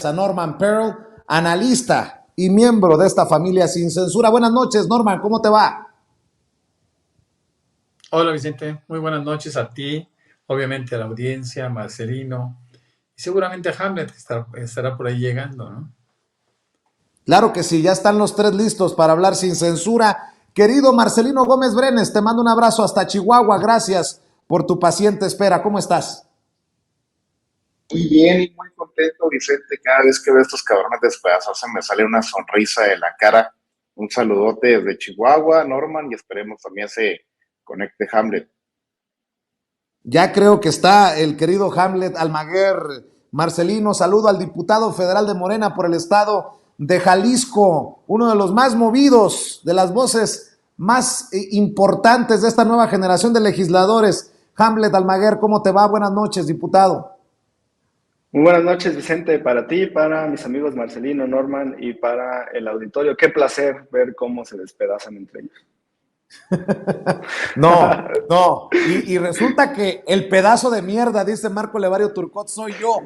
a Norman Pearl, analista y miembro de esta familia Sin Censura. Buenas noches, Norman, ¿cómo te va? Hola Vicente, muy buenas noches a ti, obviamente a la audiencia, Marcelino y seguramente a Hamlet que estará por ahí llegando, ¿no? Claro que sí, ya están los tres listos para hablar sin censura. Querido Marcelino Gómez Brenes, te mando un abrazo hasta Chihuahua. Gracias por tu paciente espera. ¿Cómo estás? Muy bien y muy contento, Vicente. Cada vez que veo estos cabrones despedazos se me sale una sonrisa de la cara. Un saludote desde Chihuahua, Norman, y esperemos también se conecte Hamlet. Ya creo que está el querido Hamlet Almaguer. Marcelino, saludo al diputado federal de Morena por el estado de Jalisco, uno de los más movidos, de las voces más importantes de esta nueva generación de legisladores. Hamlet Almaguer, ¿cómo te va? Buenas noches, diputado. Muy buenas noches, Vicente, para ti, para mis amigos Marcelino, Norman y para el auditorio. Qué placer ver cómo se despedazan entre ellos. No. Y resulta que el pedazo de mierda, dice Marco Levario Turcot, soy yo.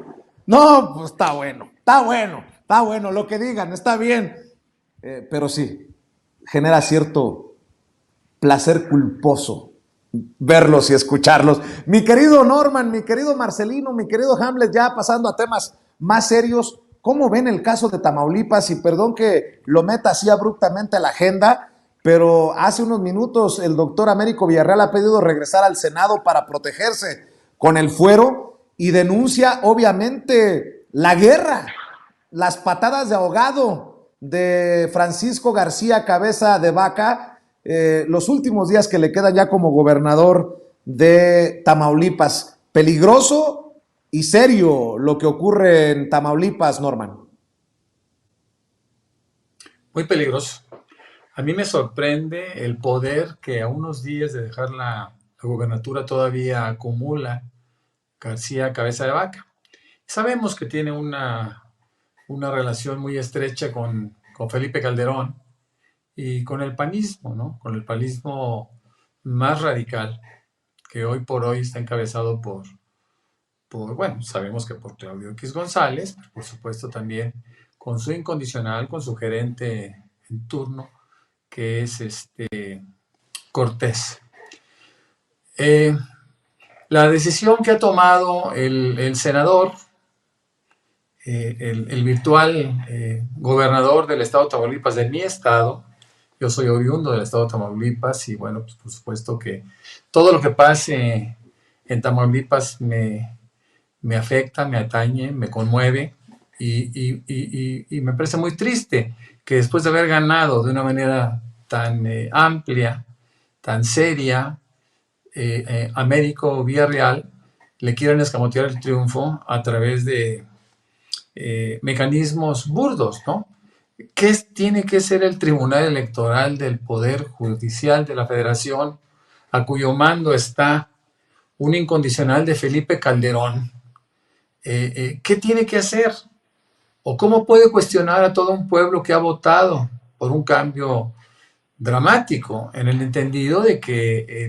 No, pues está bueno, lo que digan, está bien. Pero sí, genera cierto placer culposo verlos y escucharlos. Mi querido Norman, mi querido Marcelino, mi querido Hamlet, ya pasando a temas más serios, ¿cómo ven el caso de Tamaulipas? Y perdón que lo meta así abruptamente a la agenda, pero hace unos minutos el doctor Américo Villarreal ha pedido regresar al Senado para protegerse con el fuero y denuncia obviamente la guerra, las patadas de ahogado de Francisco García Cabeza de Vaca, los últimos días que le quedan ya como gobernador de Tamaulipas. Peligroso y serio lo que ocurre en Tamaulipas, Norman. Muy peligroso. A mí me sorprende el poder que a unos días de dejar la gobernatura todavía acumula García Cabeza de Vaca. Sabemos que tiene una relación muy estrecha con Felipe Calderón y con el panismo, ¿no? Con el panismo más radical, que hoy por hoy está encabezado bueno, sabemos que por Claudio X González, pero por supuesto también con su incondicional, con su gerente en turno, que es Cortés. La decisión que ha tomado el senador, el virtual gobernador del estado de Tamaulipas, de mi estado, yo soy oriundo del estado de Tamaulipas y bueno, pues por supuesto que todo lo que pase en Tamaulipas me afecta, me atañe, me conmueve y me parece muy triste que después de haber ganado de una manera tan amplia, tan seria, Américo Villarreal le quieran escamotear el triunfo a través de mecanismos burdos, ¿no? ¿Qué tiene que ser el Tribunal Electoral del Poder Judicial de la Federación, a cuyo mando está un incondicional de Felipe Calderón? ¿Qué tiene que hacer? ¿O cómo puede cuestionar a todo un pueblo que ha votado por un cambio dramático, en el entendido de que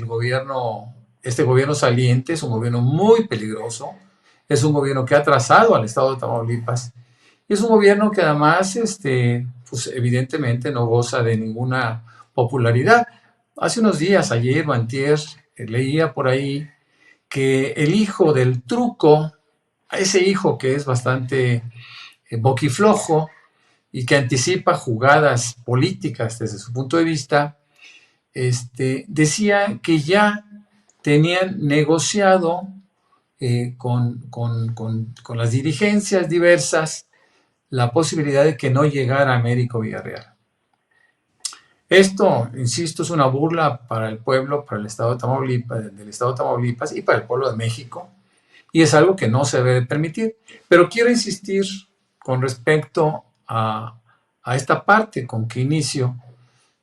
este gobierno saliente es un gobierno muy peligroso, es un gobierno que ha atrasado al estado de Tamaulipas, y es un gobierno que además, pues evidentemente no goza de ninguna popularidad? Hace unos días, ayer o antier, leía por ahí que el hijo del Truco, ese hijo que es bastante boquiflojo y que anticipa jugadas políticas desde su punto de vista, decía que ya tenían negociado con las dirigencias diversas la posibilidad de que no llegara Américo Villarreal. Esto, insisto, es una burla para el pueblo, para el estado de Tamaulipas, del estado de Tamaulipas y para el pueblo de México, y es algo que no se debe permitir. Pero quiero insistir con respecto a esta parte con que inicio.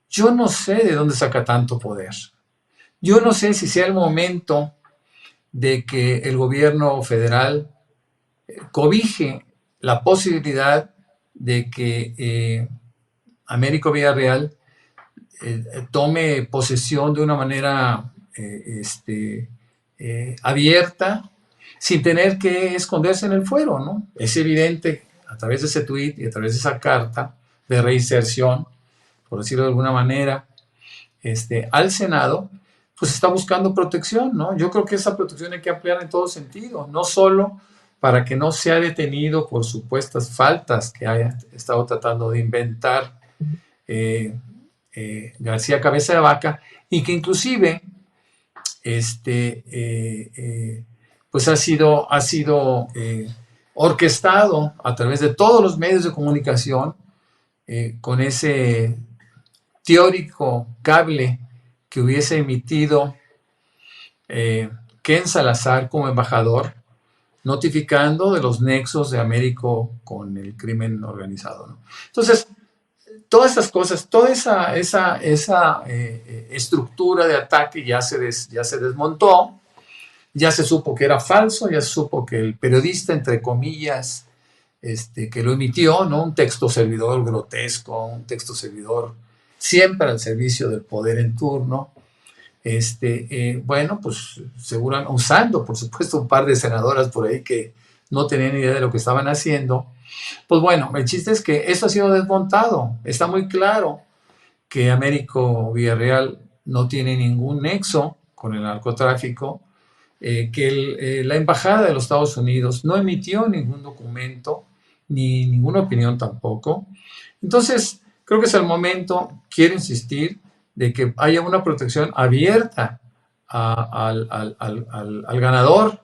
Yo no sé de dónde saca tanto poder. Yo no sé si sea el momento de que el gobierno federal cobije la posibilidad de que Américo Villarreal tome posesión de una manera abierta, sin tener que esconderse en el fuero, ¿no? Es evidente a través de ese tuit y a través de esa carta de reinserción, por decirlo de alguna manera, al Senado, pues está buscando protección, ¿no? Yo creo que esa protección hay que ampliar en todo sentido, no solo para que no sea detenido por supuestas faltas que haya estado tratando de inventar García Cabeza de Vaca, y que inclusive pues ha sido orquestado a través de todos los medios de comunicación con ese teórico cable que hubiese emitido Ken Salazar como embajador, notificando de los nexos de Américo con el crimen organizado, ¿no? Entonces, todas estas cosas, toda esa estructura de ataque ya se desmontó, ya se supo que era falso, ya se supo que el periodista, entre comillas, que lo emitió, ¿no? Un texto servidor grotesco, un texto servidor siempre al servicio del poder en turno, bueno, pues seguran usando, por supuesto, un par de senadoras por ahí que no tenían idea de lo que estaban haciendo. Pues bueno, el chiste es que eso ha sido desmontado. Está muy claro que Américo Villarreal no tiene ningún nexo con el narcotráfico, que la Embajada de los Estados Unidos no emitió ningún documento, ni ninguna opinión tampoco. Entonces, creo que es el momento, quiero insistir, de que haya una protección abierta al ganador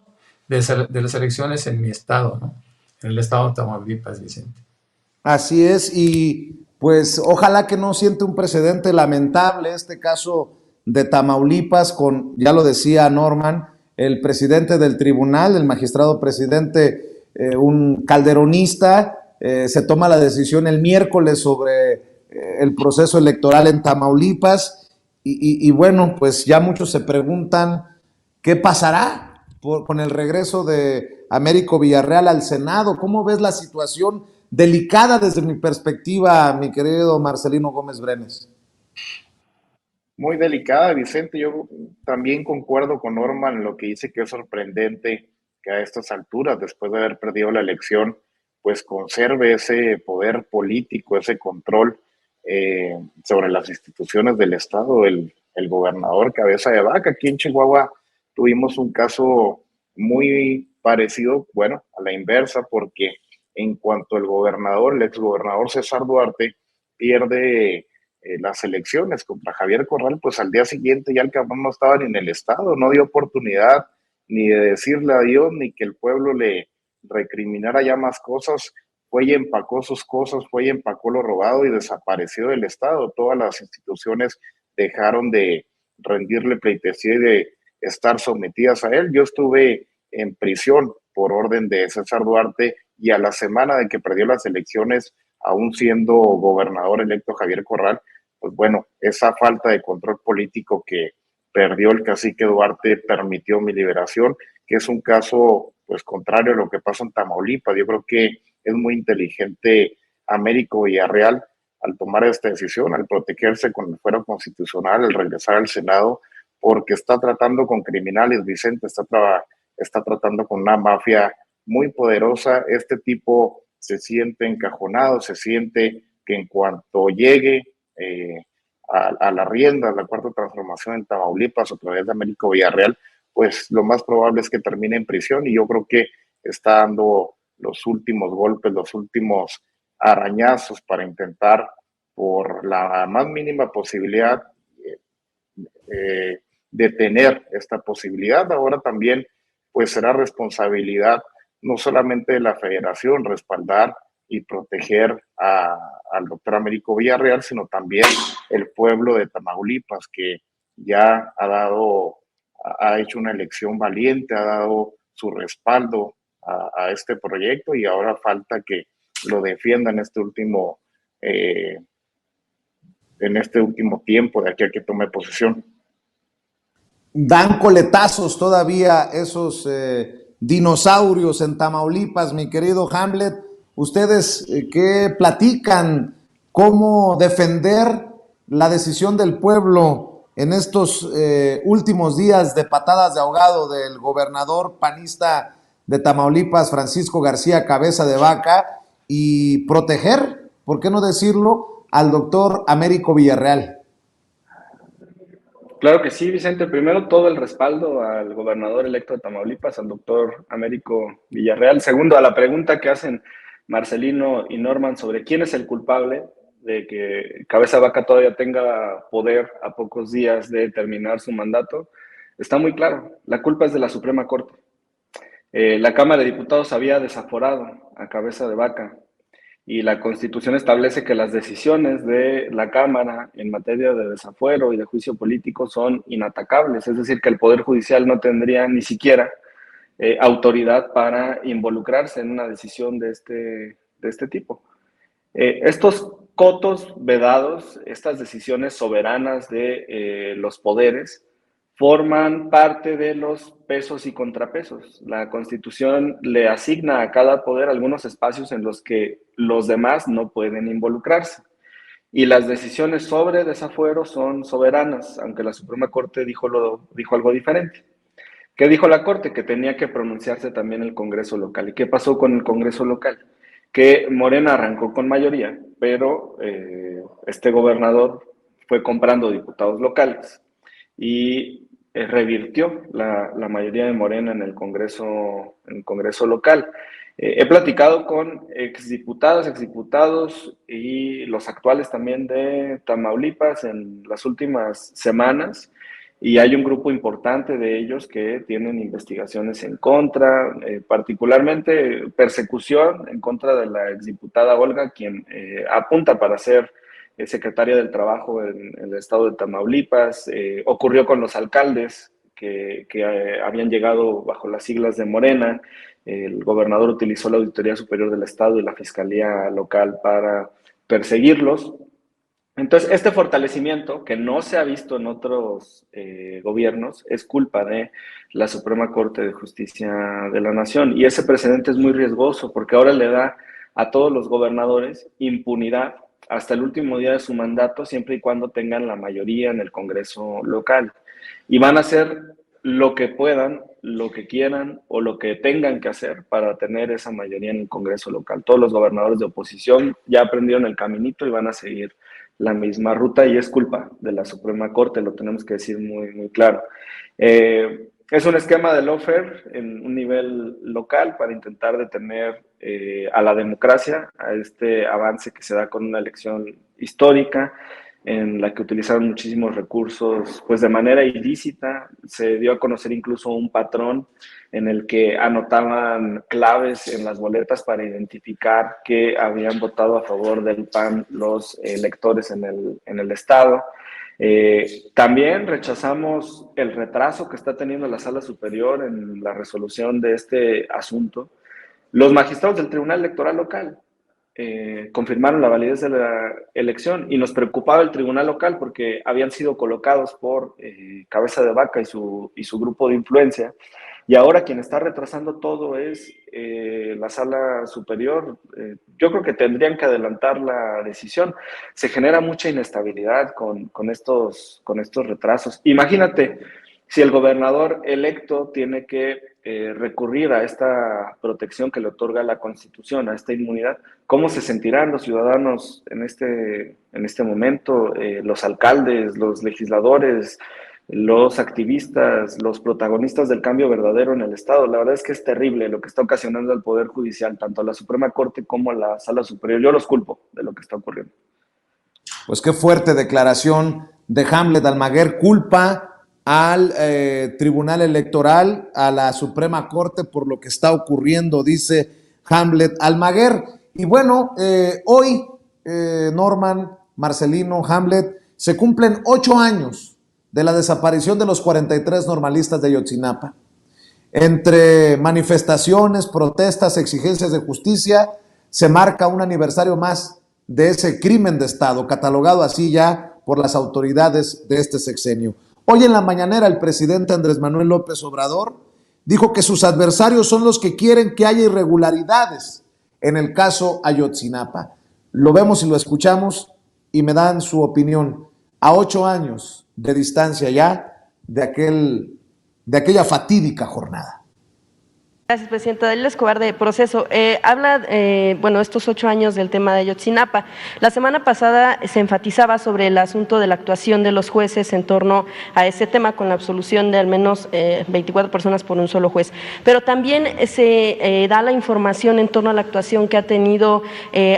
de las elecciones en mi estado, ¿no? En el estado de Tamaulipas, Vicente. Así es, y pues ojalá que no siente un precedente lamentable este caso de Tamaulipas con, ya lo decía Norman, el presidente del tribunal, el magistrado presidente, un calderonista, se toma la decisión el miércoles sobre el proceso electoral en Tamaulipas y bueno, pues ya muchos se preguntan qué pasará con el regreso de Américo Villarreal al Senado. ¿Cómo ves la situación delicada desde mi perspectiva, mi querido Marcelino Gómez Brenes? Muy delicada, Vicente. Yo también concuerdo con Norman en lo que dice, que es sorprendente que a estas alturas, después de haber perdido la elección, pues conserve ese poder político, ese control sobre las instituciones del Estado, el gobernador Cabeza de Vaca. Aquí en Chihuahua tuvimos un caso muy parecido, bueno, a la inversa, porque en cuanto el gobernador, el exgobernador César Duarte, pierde las elecciones contra Javier Corral, pues al día siguiente ya el cabrón no estaba ni en el estado, no dio oportunidad ni de decirle adiós, ni que el pueblo le recriminara ya más cosas. Fue y empacó sus cosas, fue y empacó lo robado y desapareció del estado. Todas las instituciones dejaron de rendirle pleitesía y de estar sometidas a él. Yo estuve en prisión por orden de César Duarte, y a la semana de que perdió las elecciones, aún siendo gobernador electo Javier Corral, pues bueno, esa falta de control político que perdió el cacique Duarte permitió mi liberación, que es un caso pues contrario a lo que pasa en Tamaulipas. Yo creo que es muy inteligente Américo Villarreal al tomar esta decisión, al protegerse con el fuero constitucional, al regresar al Senado, porque está tratando con criminales, Vicente, está tratando con una mafia muy poderosa. Este tipo se siente encajonado, se siente que en cuanto llegue a la rienda, a la cuarta transformación en Tamaulipas a través de Américo Villarreal, pues lo más probable es que termine en prisión, y yo creo que está dando los últimos golpes, los últimos arañazos para intentar, por la más mínima posibilidad, detener esta posibilidad. Ahora también pues será responsabilidad no solamente de la federación respaldar y proteger al doctor Américo Villarreal, sino también el pueblo de Tamaulipas, que ya ha hecho una elección valiente, ha dado su respaldo a este proyecto, y ahora falta que lo defiendan en este último tiempo de aquí a que tome posesión. Dan coletazos todavía esos dinosaurios en Tamaulipas, mi querido Hamlet. ¿Ustedes qué platican? ¿Cómo defender la decisión del pueblo en estos últimos días de patadas de ahogado del gobernador panista de Tamaulipas, Francisco García Cabeza de Vaca? y proteger, ¿por qué no decirlo?, al doctor Américo Villarreal. Claro que sí, Vicente. Primero, todo el respaldo al gobernador electo de Tamaulipas, al doctor Américo Villarreal. Segundo, a la pregunta que hacen Marcelino y Norman sobre quién es el culpable de que Cabeza de Vaca todavía tenga poder a pocos días de terminar su mandato, está muy claro. La culpa es de la Suprema Corte. La Cámara de Diputados había desaforado a Cabeza de Vaca y la Constitución establece que las decisiones de la Cámara en materia de desafuero y de juicio político son inatacables, es decir, que el Poder Judicial no tendría ni siquiera autoridad para involucrarse en una decisión de este tipo. Estos cotos vedados, estas decisiones soberanas de los poderes, forman parte de los pesos y contrapesos. La Constitución le asigna a cada poder algunos espacios en los que los demás no pueden involucrarse. Y las decisiones sobre desafuero son soberanas, aunque la Suprema Corte dijo algo diferente. ¿Qué dijo la Corte? Que tenía que pronunciarse también el Congreso local. ¿Y qué pasó con el Congreso local? Que Morena arrancó con mayoría, pero este gobernador fue comprando diputados locales y revirtió la mayoría de Morena en el Congreso local. He platicado con exdiputadas, exdiputados y los actuales también de Tamaulipas en las últimas semanas, y hay un grupo importante de ellos que tienen investigaciones en contra, particularmente persecución en contra de la exdiputada Olga, quien apunta para ser secretaria del Trabajo en el estado de Tamaulipas. Ocurrió con los alcaldes que habían llegado bajo las siglas de Morena. El gobernador utilizó la Auditoría Superior del Estado y la Fiscalía Local para perseguirlos. Entonces, este fortalecimiento, que no se ha visto en otros gobiernos, es culpa de la Suprema Corte de Justicia de la Nación. Y ese precedente es muy riesgoso porque ahora le da a todos los gobernadores impunidad hasta el último día de su mandato, siempre y cuando tengan la mayoría en el Congreso local. Y van a hacer lo que puedan, lo que quieran o lo que tengan que hacer para tener esa mayoría en el Congreso local. Todos los gobernadores de oposición ya aprendieron el caminito y van a seguir la misma ruta, y es culpa de la Suprema Corte, lo tenemos que decir muy, muy claro. Es un esquema de lawfare en un nivel local para intentar detener a la democracia, a este avance que se da con una elección histórica en la que utilizaron muchísimos recursos pues de manera ilícita. Se dio a conocer incluso un patrón en el que anotaban claves en las boletas para identificar que habían votado a favor del PAN los electores en el estado. También rechazamos el retraso que está teniendo la Sala Superior en la resolución de este asunto. Los magistrados del Tribunal Electoral Local confirmaron la validez de la elección, y nos preocupaba el tribunal local porque habían sido colocados por Cabeza de Vaca y su grupo de influencia, y ahora quien está retrasando todo es la Sala Superior. Yo creo que tendrían que adelantar la decisión. Se genera mucha inestabilidad con estos retrasos. Imagínate si el gobernador electo tiene que recurrir a esta protección que le otorga la Constitución, a esta inmunidad. ¿Cómo se sentirán los ciudadanos en este momento? Los alcaldes, los legisladores, los activistas, los protagonistas del cambio verdadero en el Estado. La verdad es que es terrible lo que está ocasionando el Poder Judicial, tanto a la Suprema Corte como a la Sala Superior. Yo los culpo de lo que está ocurriendo. Pues qué fuerte declaración de Hamlet Almaguer. Culpa al Tribunal Electoral, a la Suprema Corte por lo que está ocurriendo, dice Hamlet Almaguer. Y bueno, hoy, Norman, Marcelino, Hamlet, se cumplen 8 años de la desaparición de los 43 normalistas de Ayotzinapa. Entre manifestaciones, protestas, exigencias de justicia, se marca un aniversario más de ese crimen de Estado, catalogado así ya por las autoridades de este sexenio. Hoy en la mañanera el presidente Andrés Manuel López Obrador dijo que sus adversarios son los que quieren que haya irregularidades en el caso Ayotzinapa. Lo vemos y lo escuchamos y me dan su opinión. A 8 años de distancia ya de aquella fatídica jornada. Gracias, presidenta. Dalila Escobar, de Proceso. Habla, estos 8 años del tema de Ayotzinapa. La semana pasada se enfatizaba sobre el asunto de la actuación de los jueces en torno a ese tema, con la absolución de al menos 24 personas por un solo juez. Pero también se da la información en torno a la actuación que ha tenido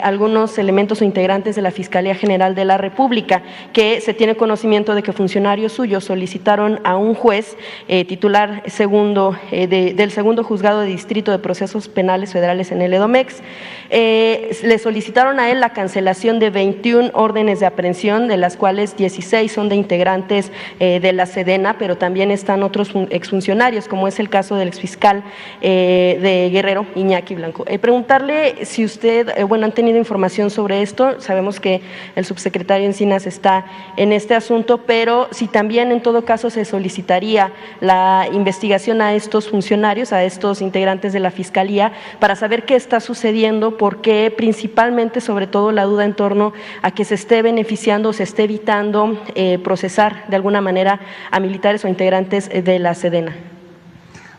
algunos elementos o integrantes de la Fiscalía General de la República, que se tiene conocimiento de que funcionarios suyos solicitaron a un juez titular segundo del segundo juzgado de distrito de procesos penales federales en el Edomex. Le solicitaron a él la cancelación de 21 órdenes de aprehensión, de las cuales 16 son de integrantes de la Sedena, pero también están otros exfuncionarios, como es el caso del exfiscal de Guerrero, Iñaki Blanco. Preguntarle si usted, han tenido información sobre esto. Sabemos que el subsecretario Encinas está en este asunto, pero si también en todo caso se solicitaría la investigación a estos funcionarios, a estos integrantes de la Fiscalía, para saber qué está sucediendo, porque principalmente, sobre todo, la duda en torno a que se esté beneficiando o se esté evitando procesar de alguna manera a militares o integrantes de la Sedena.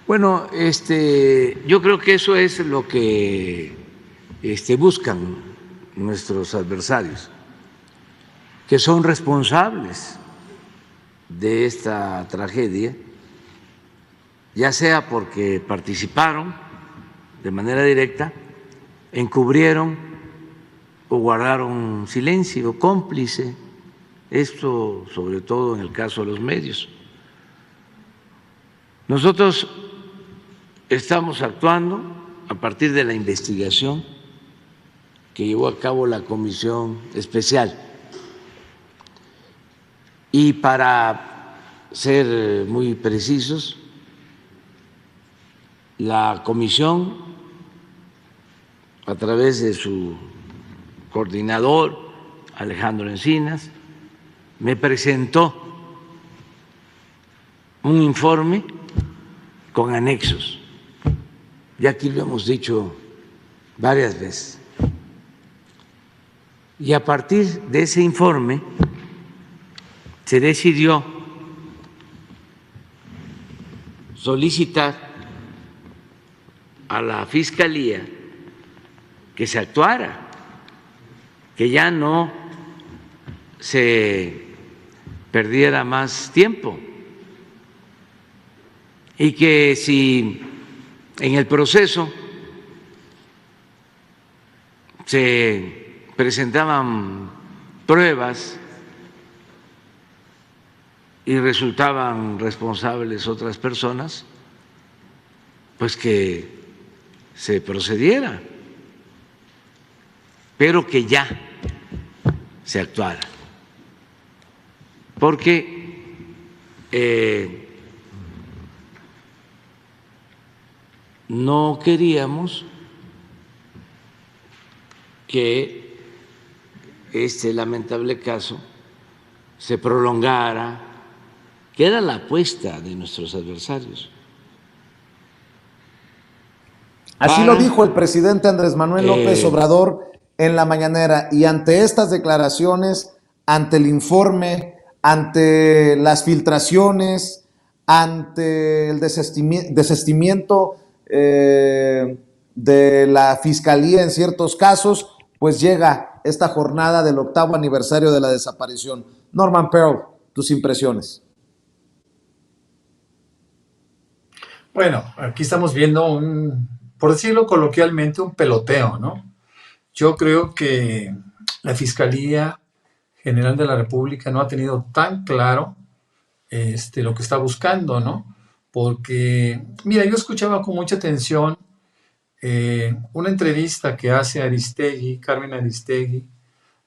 Bueno, yo creo que eso es lo que buscan nuestros adversarios, que son responsables de esta tragedia, ya sea porque participaron de manera directa, encubrieron o guardaron silencio, cómplice, esto sobre todo en el caso de los medios. Nosotros estamos actuando a partir de la investigación que llevó a cabo la Comisión Especial. Y para ser muy precisos, la comisión, a través de su coordinador, Alejandro Encinas, me presentó un informe con anexos. Ya aquí lo hemos dicho varias veces. Y a partir de ese informe se decidió solicitar a la Fiscalía que se actuara, que ya no se perdiera más tiempo y que si en el proceso se presentaban pruebas y resultaban responsables otras personas, pues que se procediera, pero que ya se actuara, porque no queríamos que este lamentable caso se prolongara, que era la apuesta de nuestros adversarios. Así lo dijo el presidente Andrés Manuel López Obrador en la mañanera, y ante estas declaraciones, ante el informe, ante las filtraciones, ante el desistimiento de la Fiscalía en ciertos casos, pues llega esta jornada del 8º aniversario de la desaparición. Norman Pearl, tus impresiones. Bueno, aquí estamos viendo por decirlo coloquialmente, un peloteo, ¿no? Yo creo que la Fiscalía General de la República no ha tenido tan claro lo que está buscando, ¿no? Porque, mira, yo escuchaba con mucha atención una entrevista que hace Carmen Aristegui,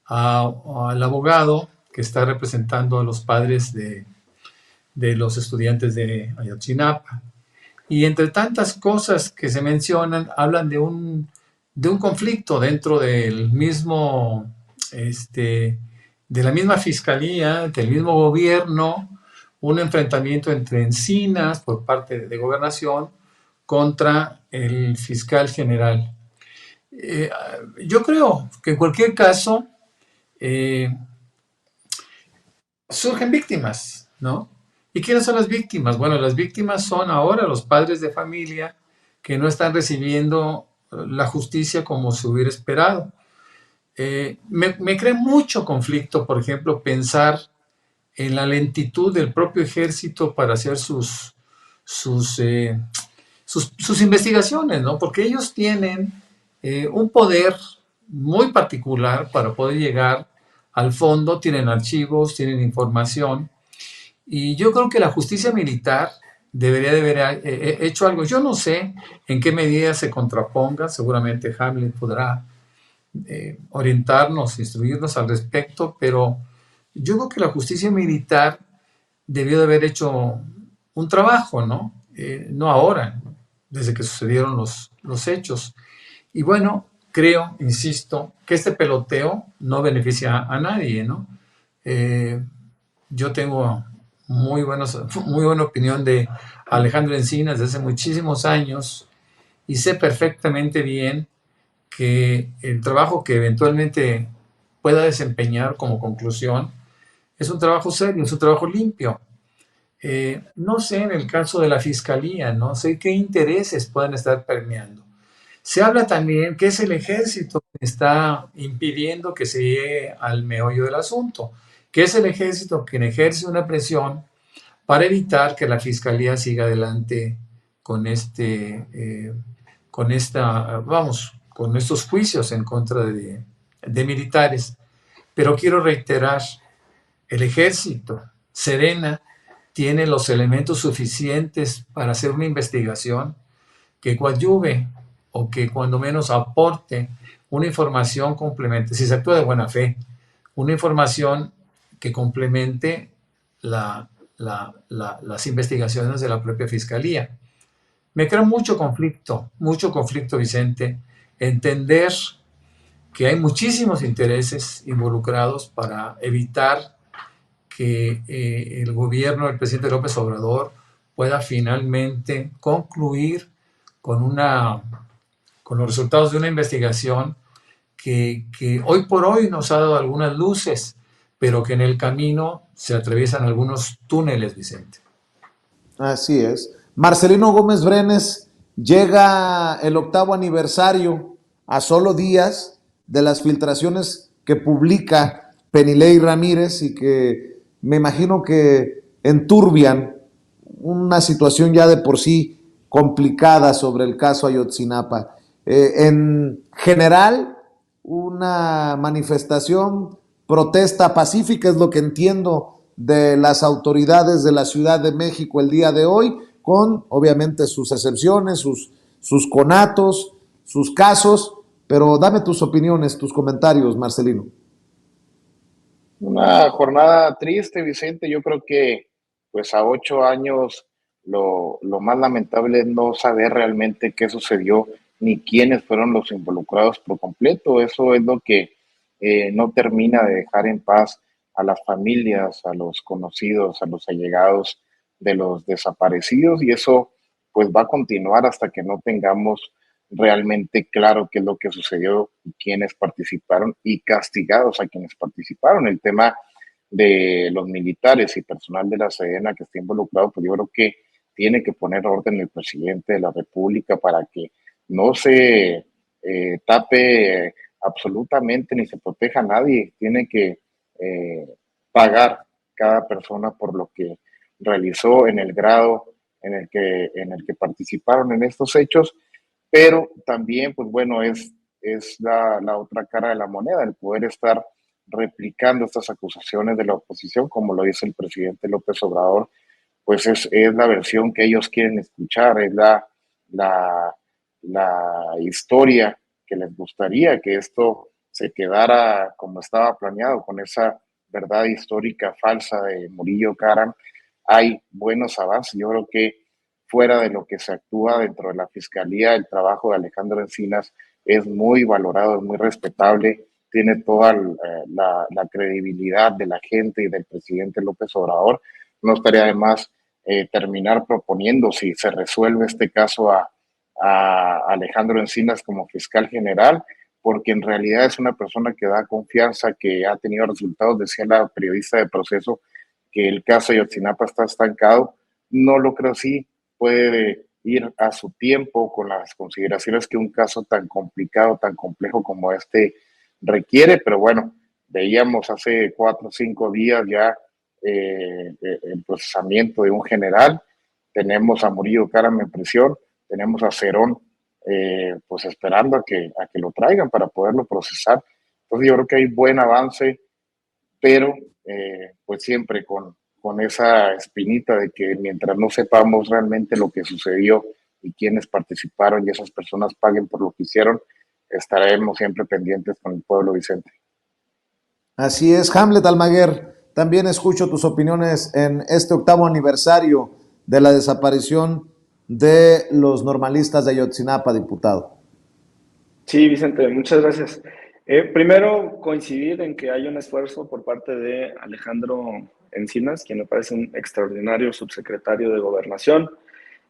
al abogado que está representando a los padres de los estudiantes de Ayotzinapa. Y entre tantas cosas que se mencionan, hablan de un conflicto dentro del mismo, de la misma fiscalía, del mismo gobierno, un enfrentamiento entre Encinas por parte de Gobernación contra el fiscal general. Yo creo que en cualquier caso surgen víctimas, ¿no? ¿Y quiénes son las víctimas? Bueno, las víctimas son ahora los padres de familia que no están recibiendo la justicia como se hubiera esperado. Me crea mucho conflicto, por ejemplo, pensar en la lentitud del propio ejército para hacer sus investigaciones, ¿no? Porque ellos tienen un poder muy particular para poder llegar al fondo, tienen archivos, tienen información, y yo creo que la justicia militar debería de haber hecho algo. Yo no sé en qué medida se contraponga, seguramente Hamlet podrá orientarnos, instruirnos al respecto, pero yo creo que la justicia militar debió de haber hecho un trabajo, ¿no? No ahora, ¿no? Desde que sucedieron los hechos. Y bueno, creo, insisto, que este peloteo no beneficia a nadie, ¿no? Yo tengo muy buena opinión de Alejandro Encinas desde hace muchísimos años y sé perfectamente bien que el trabajo que eventualmente pueda desempeñar como conclusión es un trabajo serio, es un trabajo limpio. No sé en el caso de la fiscalía, no sé qué intereses puedan estar permeando. Se habla también que es el ejército que está impidiendo que se llegue al meollo del asunto, que es el ejército quien ejerce una presión para evitar que la fiscalía siga adelante con con estos juicios en contra de militares. Pero quiero reiterar, el ejército, Serena, tiene los elementos suficientes para hacer una investigación que coadyuve o que cuando menos aporte una información complemente, si se actúa de buena fe, una información que complemente las investigaciones de la propia fiscalía. Me crea mucho conflicto, Vicente, entender que hay muchísimos intereses involucrados para evitar que el gobierno del presidente López Obrador pueda finalmente concluir con con los resultados de una investigación que hoy por hoy nos ha dado algunas luces, pero que en el camino se atraviesan algunos túneles, Vicente. Así es. Marcelino Gómez Brenes, llega el 8º aniversario a solo días de las filtraciones que publica Penilei Ramírez y que me imagino que enturbian una situación ya de por sí complicada sobre el caso Ayotzinapa. En general, una manifestación, protesta pacífica, es lo que entiendo de las autoridades de la Ciudad de México el día de hoy, con obviamente sus excepciones, sus conatos, sus casos, pero dame tus opiniones, tus comentarios, Marcelino. Una jornada triste, Vicente. Yo creo que pues a 8 años lo más lamentable es no saber realmente qué sucedió ni quiénes fueron los involucrados por completo. Eso es lo que no termina de dejar en paz a las familias, a los conocidos, a los allegados de los desaparecidos, y eso pues va a continuar hasta que no tengamos realmente claro qué es lo que sucedió y quiénes participaron y castigados a quienes participaron. El tema de los militares y personal de la Sedena que esté involucrado, pues yo creo que tiene que poner orden el presidente de la República para que no se tape absolutamente ni se proteja a nadie. Tiene que pagar cada persona por lo que realizó en el grado en el que participaron en estos hechos, pero también, pues bueno, es la otra cara de la moneda, el poder estar replicando estas acusaciones de la oposición, como lo dice el presidente López Obrador, pues es la versión que ellos quieren escuchar, es la, la historia que les gustaría que esto se quedara como estaba planeado, con esa verdad histórica falsa de Murillo Karam. Hay buenos avances. Yo creo que fuera de lo que se actúa dentro de la Fiscalía, el trabajo de Alejandro Encinas es muy valorado, es muy respetable, tiene toda la credibilidad de la gente y del presidente López Obrador. No estaría de más terminar proponiendo, si se resuelve este caso, a Alejandro Encinas como fiscal general, porque en realidad es una persona que da confianza, que ha tenido resultados. Decía la periodista de Proceso que el caso de Ayotzinapa está estancado. No lo creo así. Puede ir a su tiempo con las consideraciones que un caso tan complicado, tan complejo como este requiere, pero bueno, veíamos hace 4 o 5 días ya el procesamiento de un general, tenemos a Murillo Karam en prisión, tenemos a Cerón pues esperando a que lo traigan para poderlo procesar. Entonces yo creo que hay buen avance, pero pues siempre con esa espinita de que mientras no sepamos realmente lo que sucedió y quiénes participaron y esas personas paguen por lo que hicieron, estaremos siempre pendientes con el pueblo, Vicente. Así es, Hamlet Almaguer, también escucho tus opiniones en este 8º aniversario de la desaparición de los normalistas de Ayotzinapa, diputado. Sí, Vicente, muchas gracias. Primero, coincidir en que hay un esfuerzo por parte de Alejandro Encinas, quien me parece un extraordinario subsecretario de Gobernación.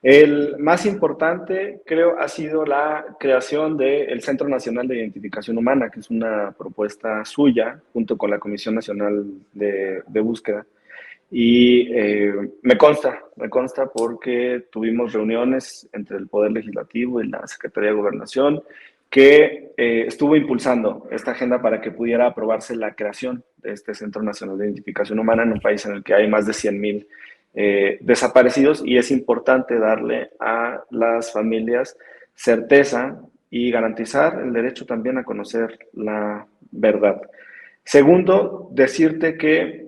El más importante, creo, ha sido la creación del Centro Nacional de Identificación Humana, que es una propuesta suya, junto con la Comisión Nacional de Búsqueda. Y me consta porque tuvimos reuniones entre el Poder Legislativo y la Secretaría de Gobernación, que estuvo impulsando esta agenda para que pudiera aprobarse la creación de este Centro Nacional de Identificación Humana en un país en el que hay más de 100,000 desaparecidos, y es importante darle a las familias certeza y garantizar el derecho también a conocer la verdad. Segundo, decirte que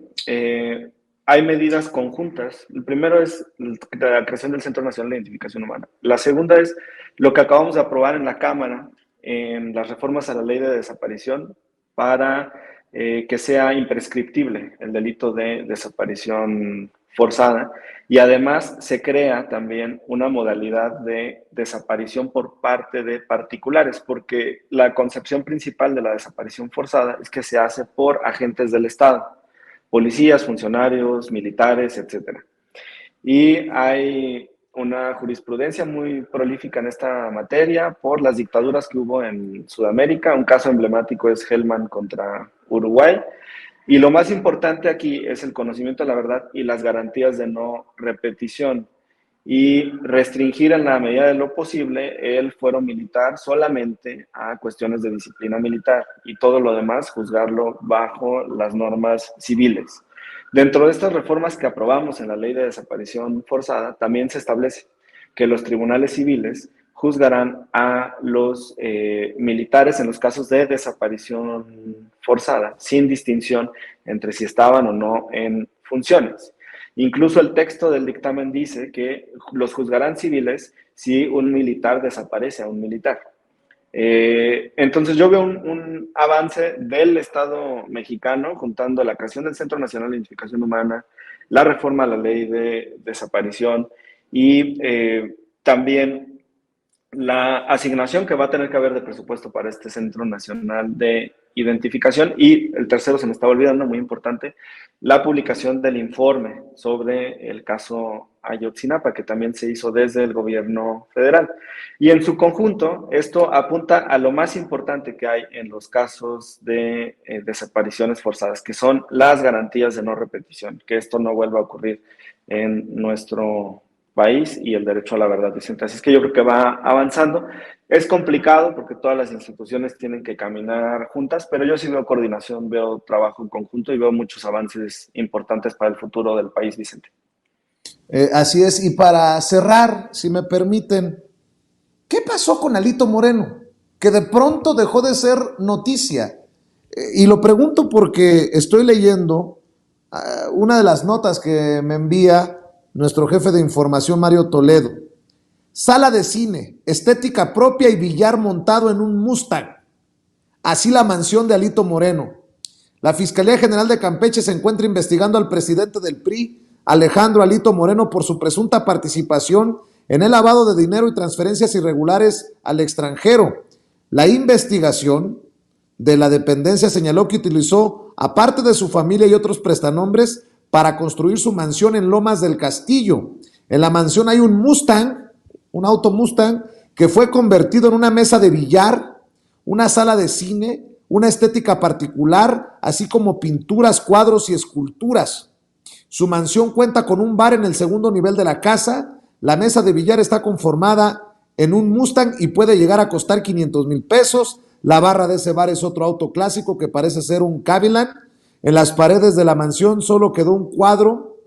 hay medidas conjuntas. El primero es la creación del Centro Nacional de Identificación Humana. La segunda es lo que acabamos de aprobar en la Cámara en las reformas a la ley de desaparición para que sea imprescriptible el delito de desaparición forzada, y además se crea también una modalidad de desaparición por parte de particulares, porque la concepción principal de la desaparición forzada es que se hace por agentes del Estado, policías, funcionarios, militares, etcétera. Y hay una jurisprudencia muy prolífica en esta materia por las dictaduras que hubo en Sudamérica. Un caso emblemático es Hellman contra Uruguay. Y lo más importante aquí es el conocimiento de la verdad y las garantías de no repetición, y restringir en la medida de lo posible el fuero militar solamente a cuestiones de disciplina militar, y todo lo demás juzgarlo bajo las normas civiles. Dentro de estas reformas que aprobamos en la ley de desaparición forzada, también se establece que los tribunales civiles juzgarán a los militares en los casos de desaparición forzada, sin distinción entre si estaban o no en funciones. Incluso el texto del dictamen dice que los juzgarán civiles si un militar desaparece a un militar. Entonces yo veo un avance del Estado mexicano, juntando la creación del Centro Nacional de Identificación Humana, la reforma a la ley de desaparición y también la asignación que va a tener que haber de presupuesto para este Centro Nacional de Identificación. Y el tercero, se me estaba olvidando, muy importante, la publicación del informe sobre el caso Ayotzinapa, que también se hizo desde el gobierno federal. Y en su conjunto, esto apunta a lo más importante que hay en los casos de desapariciones forzadas, que son las garantías de no repetición, que esto no vuelva a ocurrir en nuestro país, y el derecho a la verdad, Vicente. Así es que yo creo que va avanzando. Es complicado porque todas las instituciones tienen que caminar juntas, pero yo sí veo coordinación, veo trabajo en conjunto y veo muchos avances importantes para el futuro del país, Vicente. Así es, y para cerrar, si me permiten, ¿qué pasó con Alito Moreno? Que de pronto dejó de ser noticia. Y lo pregunto porque estoy leyendo una de las notas que me envía nuestro jefe de información, Mario Toledo. Sala de cine, estética propia y billar montado en un Mustang. Así la mansión de Alito Moreno. La Fiscalía General de Campeche se encuentra investigando al presidente del PRI, Alejandro Alito Moreno, por su presunta participación en el lavado de dinero y transferencias irregulares al extranjero. La investigación de la dependencia señaló que utilizó, aparte de su familia y otros prestanombres, para construir su mansión en Lomas del Castillo. En la mansión hay un Mustang, un auto Mustang, que fue convertido en una mesa de billar, una sala de cine, una estética particular, así como pinturas, cuadros y esculturas. Su mansión cuenta con un bar en el segundo nivel de la casa, La mesa de billar está conformada en un Mustang y puede llegar a costar 500,000 pesos. La barra de ese bar es otro auto clásico que parece ser un Cadillac. En las paredes de la mansión solo quedó un cuadro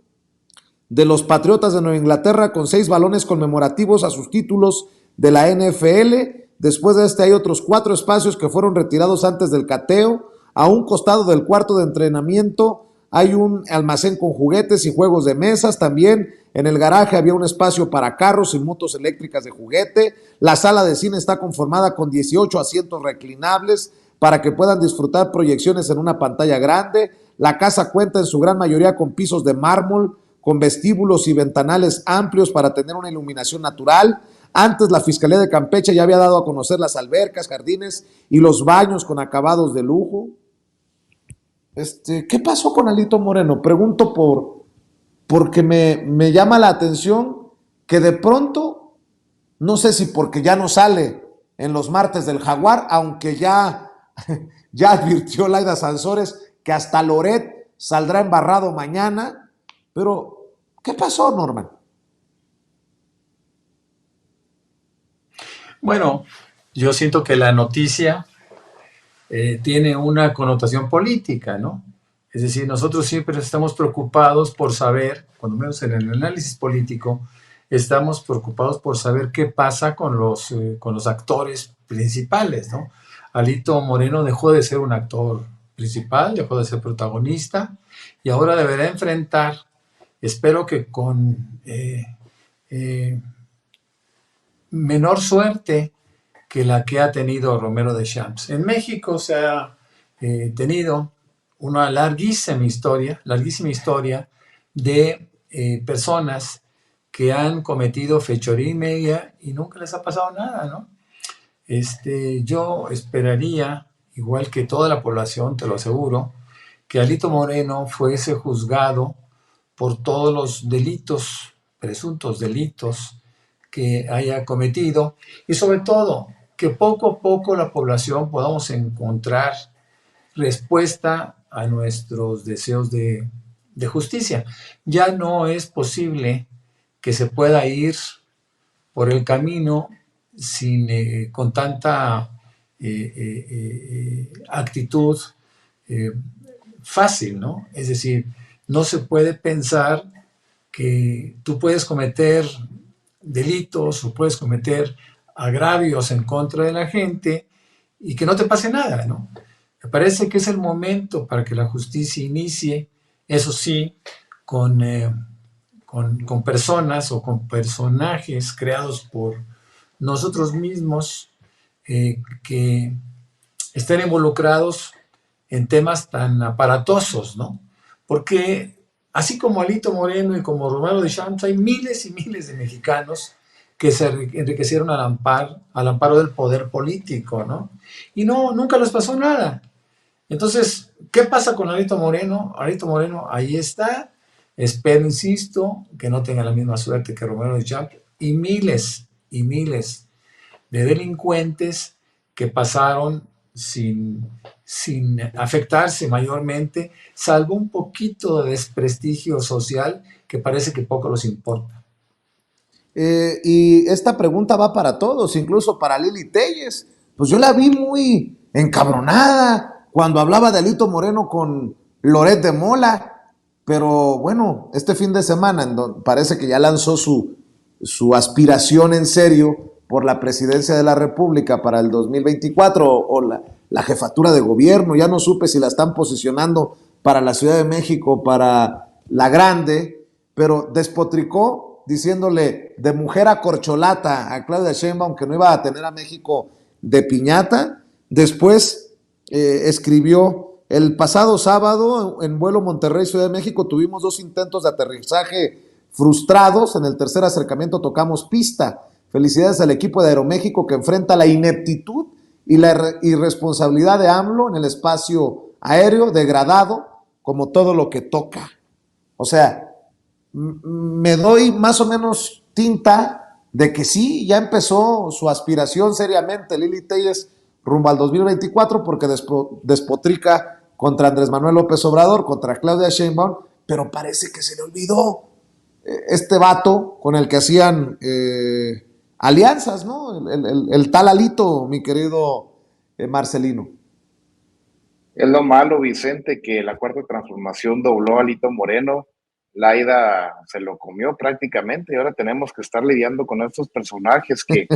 de los Patriotas de Nueva Inglaterra con 6 balones conmemorativos a sus títulos de la NFL. Después de este hay otros 4 espacios que fueron retirados antes del cateo. A un costado del cuarto de entrenamiento hay un almacén con juguetes y juegos de mesas. También en el garaje había un espacio para carros y motos eléctricas de juguete. La sala de cine está conformada con 18 asientos reclinables para que puedan disfrutar proyecciones en una pantalla grande. La casa cuenta en su gran mayoría con pisos de mármol, con vestíbulos y ventanales amplios para tener una iluminación natural. Antes la Fiscalía de Campeche ya había dado a conocer las albercas, jardines y los baños con acabados de lujo. ¿Qué pasó con Alito Moreno? Pregunto porque me llama la atención que de pronto, no sé si porque ya no sale en los martes del Jaguar, aunque ya advirtió Laida Sansores que hasta Loret saldrá embarrado mañana, pero ¿qué pasó, Norman? Bueno, yo siento que la noticia tiene una connotación política, ¿no? Es decir, nosotros siempre estamos preocupados por saber, cuando menos en el análisis político, estamos preocupados por saber qué pasa con los actores principales, ¿no? Alito Moreno dejó de ser un actor principal, dejó de ser protagonista y ahora deberá enfrentar, espero que con menor suerte que la que ha tenido Romero Deschamps. En México se ha tenido una larguísima historia de personas que han cometido fechoría y media y nunca les ha pasado nada, ¿no? Yo esperaría, igual que toda la población, te lo aseguro, que Alito Moreno fuese juzgado por todos los delitos, presuntos delitos que haya cometido y sobre todo que poco a poco la población podamos encontrar respuesta a nuestros deseos de justicia. Ya no es posible que se pueda ir por el camino con tanta actitud fácil, ¿no? Es decir, no se puede pensar que tú puedes cometer delitos o puedes cometer agravios en contra de la gente y que no te pase nada, ¿no? Me parece que es el momento para que la justicia inicie, eso sí, con personas o con personajes creados por nosotros mismos que estén involucrados en temas tan aparatosos, ¿no? Porque así como Alito Moreno y como Romero Deschamps, hay miles y miles de mexicanos que se enriquecieron al amparo del poder político, ¿no? Y nunca les pasó nada. Entonces, ¿qué pasa con Alito Moreno? Alito Moreno ahí está. Espero, insisto, que no tenga la misma suerte que Romero Deschamps y miles de delincuentes que pasaron sin afectarse mayormente, salvo un poquito de desprestigio social que parece que poco les importa. Y esta pregunta va para todos, incluso para Lili Telles. Pues yo la vi muy encabronada cuando hablaba de Alito Moreno con Loret de Mola, pero bueno, este fin de semana parece que ya lanzó su aspiración en serio por la presidencia de la República para el 2024 o la jefatura de gobierno. Ya no supe si la están posicionando para la Ciudad de México, para la Grande, pero despotricó diciéndole de mujer a corcholata a Claudia Sheinbaum que no iba a tener a México de piñata. Después escribió: el pasado sábado en vuelo Monterrey, Ciudad de México, tuvimos 2 intentos de aterrizaje frustrados. En el tercer acercamiento tocamos pista. Felicidades al equipo de Aeroméxico que enfrenta la ineptitud y la irresponsabilidad de AMLO en el espacio aéreo, degradado como todo lo que toca. O sea, me doy más o menos tinta de que sí, ya empezó su aspiración seriamente Lili Telles rumbo al 2024 porque despotrica contra Andrés Manuel López Obrador, contra Claudia Sheinbaum, pero parece que se le olvidó este vato con el que hacían alianzas, ¿no? El tal Alito, mi querido Marcelino. Es lo malo, Vicente, que la Cuarta Transformación dobló a Lito Moreno. Laida se lo comió prácticamente y ahora tenemos que estar lidiando con estos personajes que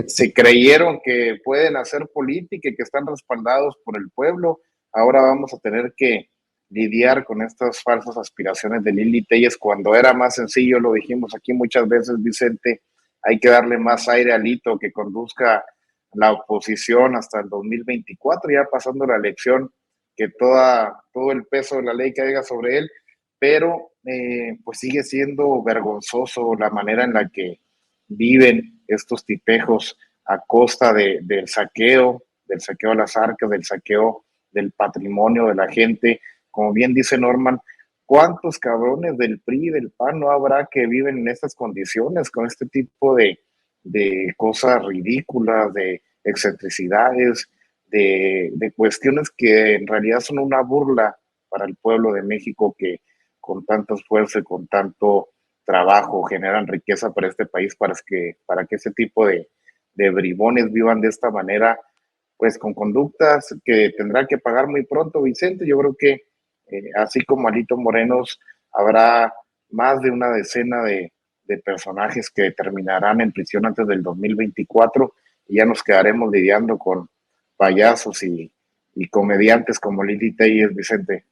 se creyeron que pueden hacer política y que están respaldados por el pueblo. Ahora vamos a tener que lidiar con estas falsas aspiraciones de Lili Telles cuando era más sencillo, lo dijimos aquí muchas veces, Vicente, hay que darle más aire a Lito, que conduzca la oposición hasta el 2024, ya pasando la elección, que todo el peso de la ley caiga sobre él, pero pues sigue siendo vergonzoso la manera en la que viven estos tipejos a costa del saqueo a las arcas, del saqueo del patrimonio de la gente. Como bien dice Norman, ¿cuántos cabrones del PRI y del PAN no habrá que viven en estas condiciones, con este tipo de cosas ridículas, de excentricidades, de cuestiones que en realidad son una burla para el pueblo de México, que con tanto esfuerzo y con tanto trabajo generan riqueza para este país, para que ese tipo de bribones vivan de esta manera, pues con conductas que tendrá que pagar muy pronto, Vicente. Yo creo que así como Alito Morenos, habrá más de una decena de personajes que terminarán en prisión antes del 2024 y ya nos quedaremos lidiando con payasos y comediantes como Lili Telles, Vicente.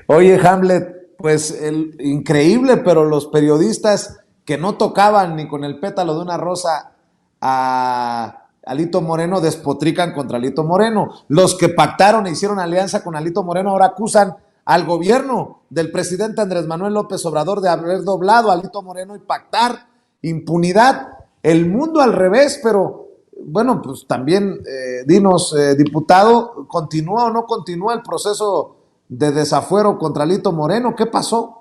Oye, Hamlet, pues increíble, pero los periodistas que no tocaban ni con el pétalo de una rosa a Alito Moreno despotrican contra Alito Moreno. Los que pactaron e hicieron alianza con Alito Moreno ahora acusan al gobierno del presidente Andrés Manuel López Obrador de haber doblado a Alito Moreno y pactar impunidad. El mundo al revés, pero bueno, pues también dinos, diputado, ¿continúa o no continúa el proceso de desafuero contra Alito Moreno? ¿Qué pasó?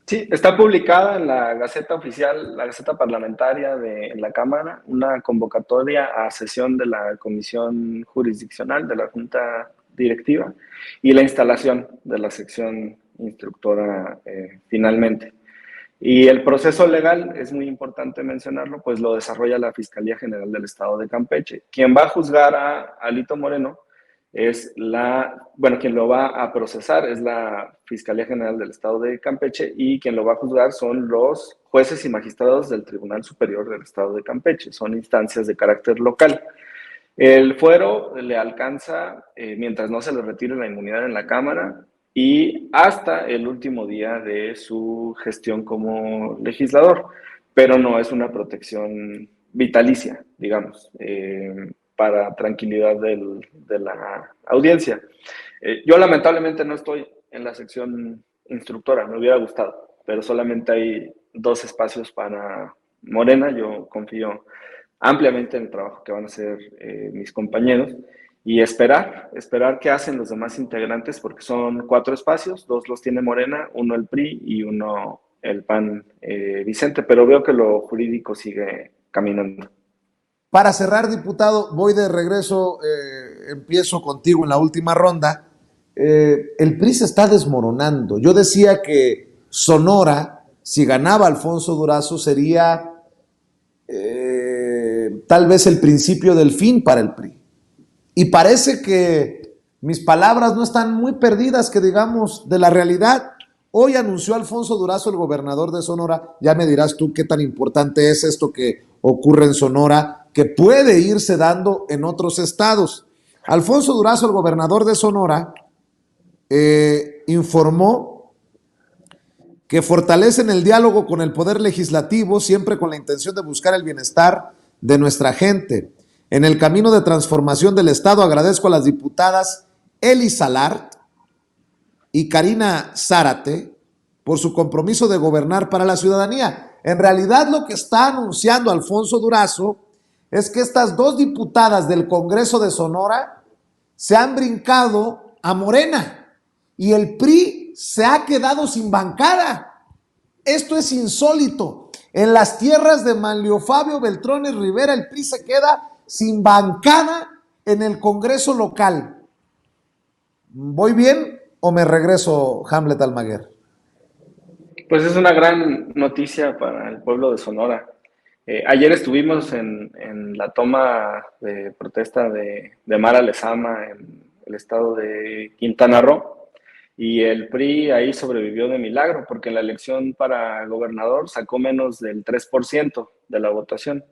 Sí, está publicada en la Gaceta Oficial, la Gaceta Parlamentaria de la Cámara, una convocatoria a sesión de la Comisión Jurisdiccional de la Junta Directiva y la instalación de la sección instructora finalmente. Y el proceso legal, es muy importante mencionarlo, pues lo desarrolla la Fiscalía General del Estado de Campeche. Quien va a juzgar a Alito Moreno es quien lo va a procesar es la Fiscalía General del Estado de Campeche, y quien lo va a juzgar son los jueces y magistrados del Tribunal Superior del Estado de Campeche. Son instancias de carácter local. El fuero le alcanza mientras no se le retire la inmunidad en la Cámara y hasta el último día de su gestión como legislador, pero no es una protección vitalicia, digamos, para tranquilidad de la audiencia. Yo lamentablemente no estoy en la sección instructora, me hubiera gustado, pero solamente hay 2 espacios para Morena. Yo confío ampliamente en el trabajo que van a hacer mis compañeros y esperar qué hacen los demás integrantes, porque son 4 espacios, 2 los tiene Morena, 1 el PRI y 1 el PAN, Vicente, pero veo que lo jurídico sigue caminando. Para cerrar, diputado, voy de regreso, empiezo contigo en la última ronda. El PRI se está desmoronando. Yo decía que Sonora, si ganaba Alfonso Durazo, sería tal vez el principio del fin para el PRI. Y parece que mis palabras no están muy perdidas, que digamos, de la realidad. Hoy anunció Alfonso Durazo, el gobernador de Sonora, ya me dirás tú qué tan importante es esto que ocurre en Sonora, que puede irse dando en otros estados. Alfonso Durazo, el gobernador de Sonora, informó que fortalecen el diálogo con el Poder Legislativo, siempre con la intención de buscar el bienestar de nuestra gente. En el camino de transformación del Estado, agradezco a las diputadas Eli Salart y Karina Zárate por su compromiso de gobernar para la ciudadanía. En realidad, lo que está anunciando Alfonso Durazo es que estas 2 diputadas del Congreso de Sonora se han brincado a Morena y el PRI se ha quedado sin bancada. Esto es insólito. En las tierras de Manlio Fabio Beltrones Rivera, el PRI se queda sin bancada en el Congreso local. ¿Voy bien o me regreso, Hamlet Almaguer? Pues es una gran noticia para el pueblo de Sonora. Ayer estuvimos en la toma de protesta de Mara Lezama en el estado de Quintana Roo y el PRI ahí sobrevivió de milagro porque en la elección para gobernador sacó menos del 3% de la votación.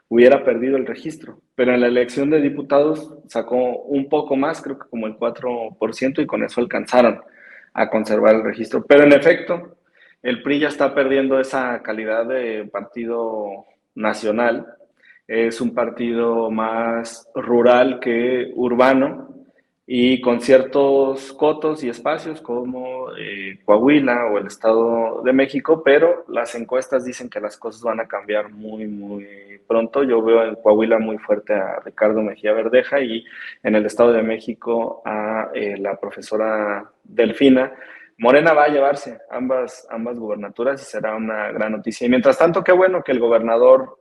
Hubiera perdido el registro, pero en la elección de diputados sacó un poco más, creo que como el 4% y con eso alcanzaron a conservar el registro. Pero en efecto, el PRI ya está perdiendo esa calidad de partido nacional. Es un partido más rural que urbano y con ciertos cotos y espacios como Coahuila o el Estado de México, pero las encuestas dicen que las cosas van a cambiar muy, muy pronto. Yo veo en Coahuila muy fuerte a Ricardo Mejía Verdeja y en el Estado de México a la profesora Delfina. Morena va a llevarse ambas gubernaturas y será una gran noticia. Y mientras tanto, qué bueno que el gobernador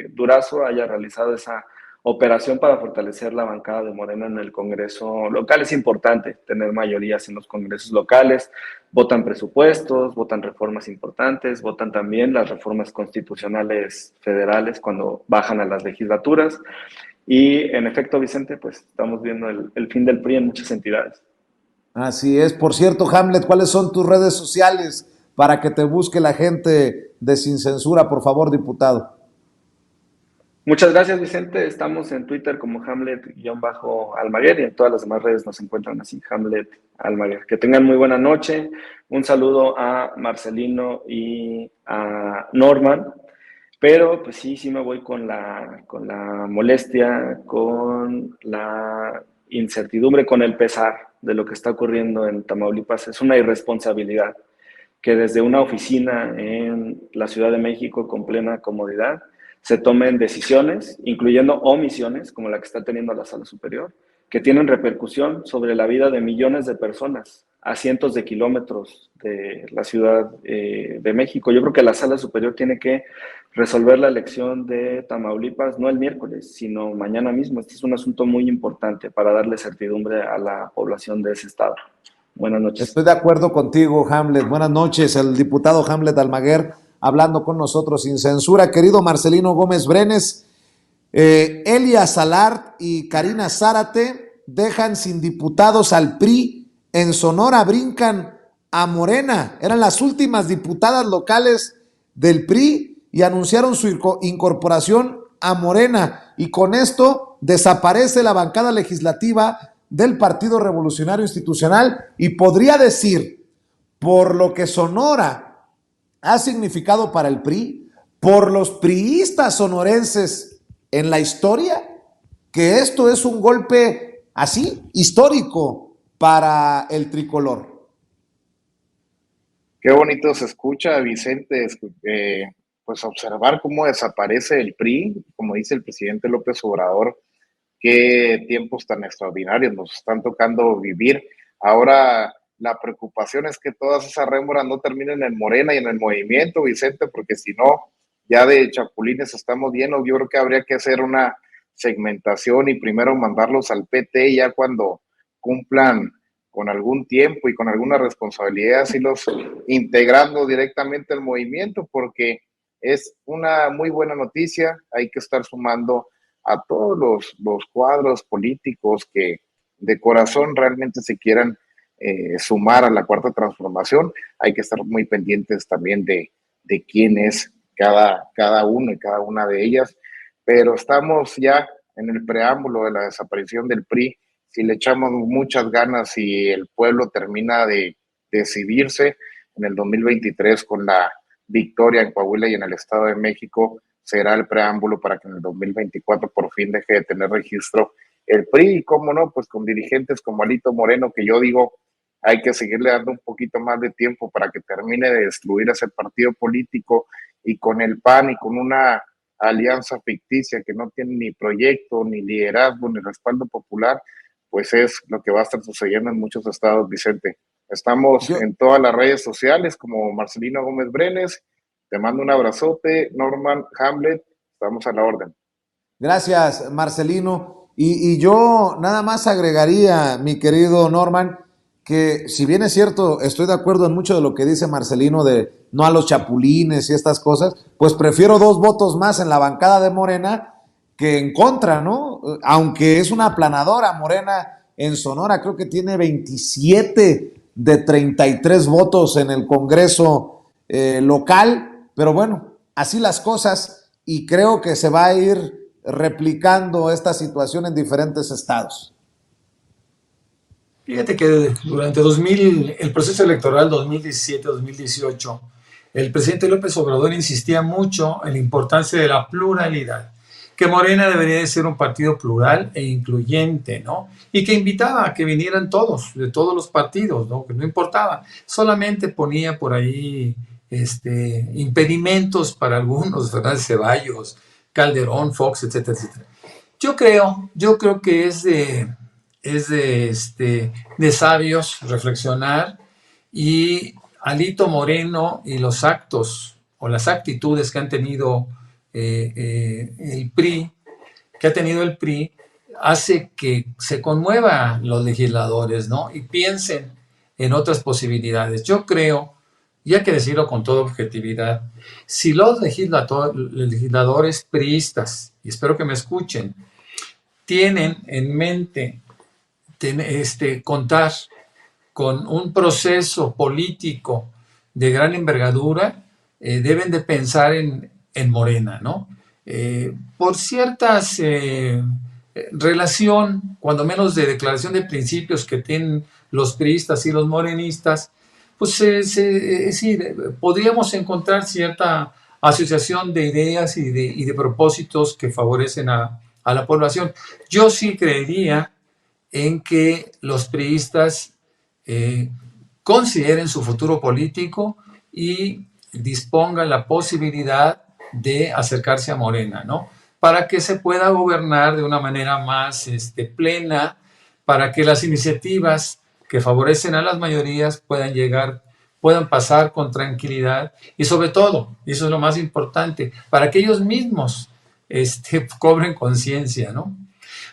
Durazo haya realizado esa operación para fortalecer la bancada de Morena en el Congreso local. Es importante tener mayorías en los congresos locales. Votan presupuestos, votan reformas importantes, votan también las reformas constitucionales federales cuando bajan a las legislaturas. Y en efecto, Vicente, pues estamos viendo el fin del PRI en muchas entidades. Así es. Por cierto, Hamlet, ¿cuáles son tus redes sociales para que te busque la gente de Sin Censura, por favor, diputado? Muchas gracias, Vicente. Estamos en Twitter como Hamlet-Almaguer y en todas las demás redes nos encuentran así, Hamlet Almaguer. Que tengan muy buena noche. Un saludo a Marcelino y a Norman. Pero pues sí me voy con la molestia, con la incertidumbre, con el pesar de lo que está ocurriendo en Tamaulipas. Es una irresponsabilidad que desde una oficina en la Ciudad de México con plena comodidad se tomen decisiones, incluyendo omisiones, como la que está teniendo la Sala Superior, que tienen repercusión sobre la vida de millones de personas a cientos de kilómetros de la Ciudad de México. Yo creo que la Sala Superior tiene que resolver la elección de Tamaulipas, no el miércoles, sino mañana mismo. Este es un asunto muy importante para darle certidumbre a la población de ese estado. Buenas noches. Estoy de acuerdo contigo, Hamlet. Buenas noches, el diputado Hamlet Almaguer, hablando con nosotros sin censura. Querido Marcelino Gómez Brenes, Elia Salart y Karina Zárate dejan sin diputados al PRI. En Sonora brincan a Morena. Eran las últimas diputadas locales del PRI y anunciaron su incorporación a Morena. Y con esto desaparece la bancada legislativa del Partido Revolucionario Institucional y podría decir, por lo que Sonora ha significado para el PRI, por los priistas sonorenses en la historia, que esto es un golpe así, histórico para el tricolor. Qué bonito se escucha, Vicente, pues observar cómo desaparece el PRI, como dice el presidente López Obrador. Qué tiempos tan extraordinarios nos están tocando vivir. Ahora la preocupación es que todas esas rémoras no terminen en Morena y en el movimiento, Vicente, porque si no, ya de chapulines estamos llenos. Yo creo que habría que hacer una segmentación y primero mandarlos al PT ya cuando cumplan con algún tiempo y con alguna responsabilidad, y los integrando directamente al movimiento, porque es una muy buena noticia. Hay que estar sumando a todos los cuadros políticos que de corazón realmente se quieran sumar a la cuarta transformación. Hay que estar muy pendientes también de quién es cada uno y cada una de ellas, pero estamos ya en el preámbulo de la desaparición del PRI. Si le echamos muchas ganas y el pueblo termina de decidirse en el 2023 con la victoria en Coahuila y en el Estado de México, será el preámbulo para que en el 2024 por fin deje de tener registro el PRI, y cómo no, pues con dirigentes como Alito Moreno, que yo digo, hay que seguirle dando un poquito más de tiempo para que termine de destruir ese partido político, y con el PAN y con una alianza ficticia que no tiene ni proyecto, ni liderazgo, ni respaldo popular, pues es lo que va a estar sucediendo en muchos estados, Vicente. Estamos en todas las redes sociales como Marcelino Gómez Brenes. Te mando un abrazote, Norman, Hamlet, estamos a la orden. Gracias, Marcelino. Y yo nada más agregaría, mi querido Norman, que si bien es cierto, estoy de acuerdo en mucho de lo que dice Marcelino de no a los chapulines y estas cosas, pues prefiero 2 votos más en la bancada de Morena que en contra, ¿no? Aunque es una aplanadora, Morena en Sonora creo que tiene 27 de 33 votos en el Congreso local, pero bueno, así las cosas y creo que se va a ir replicando esta situación en diferentes estados. Fíjate que durante el proceso electoral 2017-2018, el presidente López Obrador insistía mucho en la importancia de la pluralidad, que Morena debería de ser un partido plural e incluyente, ¿no? Y que invitaba a que vinieran todos, de todos los partidos, ¿no? Que no importaba, solamente ponía por ahí impedimentos para algunos, ¿verdad? Ceballos, Calderón, Fox, etcétera, etcétera. Yo creo que es de sabios reflexionar y Alito Moreno y los actos o las actitudes que han tenido el PRI, hace que se conmuevan los legisladores, ¿no? Y piensen en otras posibilidades. Yo creo, y hay que decirlo con toda objetividad, si los legisladores priistas, y espero que me escuchen, tienen en mente contar con un proceso político de gran envergadura, deben de pensar en Morena, ¿no? Por ciertas relación, cuando menos de declaración de principios que tienen los priistas y los morenistas, pues sí, podríamos encontrar cierta asociación de ideas y de propósitos que favorecen a la población. Yo sí creería en que los priistas consideren su futuro político y dispongan la posibilidad de acercarse a Morena, ¿no? Para que se pueda gobernar de una manera más plena, para que las iniciativas que favorecen a las mayorías puedan pasar con tranquilidad y sobre todo, y eso es lo más importante, para que ellos mismos cobren conciencia, ¿no?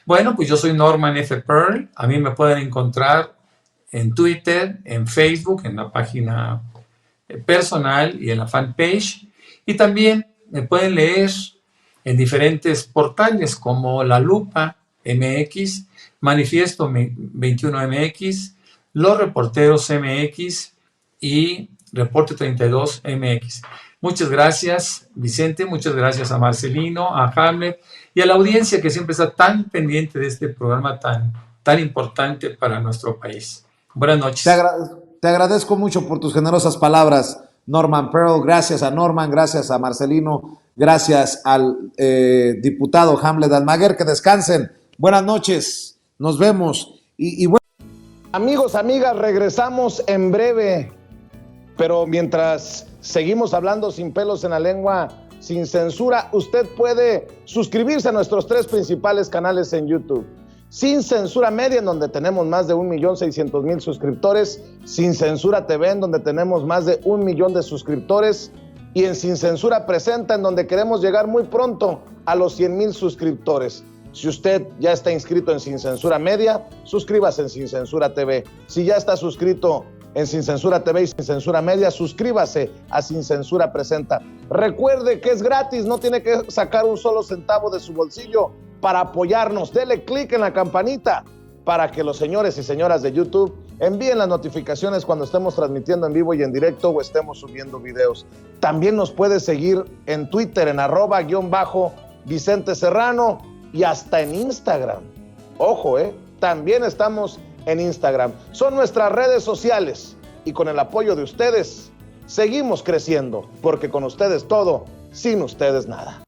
Bueno, pues yo soy Norman F. Pearl. A mí me pueden encontrar en Twitter, en Facebook, en la página personal y en la fanpage. Y también me pueden leer en diferentes portales como La Lupa MX, Manifiesto 21 MX, Los Reporteros MX y Reporte 32 MX. Muchas gracias, Vicente, muchas gracias a Marcelino, a Hamlet y a la audiencia que siempre está tan pendiente de este programa tan importante para nuestro país. Buenas noches. Te agradezco mucho por tus generosas palabras, Norman Pearl. Gracias a Norman, gracias a Marcelino, gracias al diputado Hamlet Almaguer. Que descansen. Buenas noches, nos vemos. Y bueno. Amigos, amigas, regresamos en breve, pero mientras seguimos hablando sin pelos en la lengua, sin censura, usted puede suscribirse a nuestros 3 principales canales en YouTube. Sin Censura Media, en donde tenemos más de 1,600,000 suscriptores, Sin Censura TV, en donde tenemos más de 1 millón de suscriptores, y en Sin Censura Presenta, en donde queremos llegar muy pronto a los 100,000 suscriptores. Si usted ya está inscrito en Sin Censura Media, suscríbase en Sin Censura TV. Si ya está suscrito en Sin Censura TV y Sin Censura Media, suscríbase a Sin Censura Presenta. Recuerde que es gratis, no tiene que sacar un solo centavo de su bolsillo para apoyarnos. Dele clic en la campanita para que los señores y señoras de YouTube envíen las notificaciones cuando estemos transmitiendo en vivo y en directo o estemos subiendo videos. También nos puede seguir en Twitter en @Vicente Serrano y hasta en Instagram. Ojo, también estamos en Instagram. Son nuestras redes sociales y con el apoyo de ustedes seguimos creciendo, porque con ustedes todo, sin ustedes nada.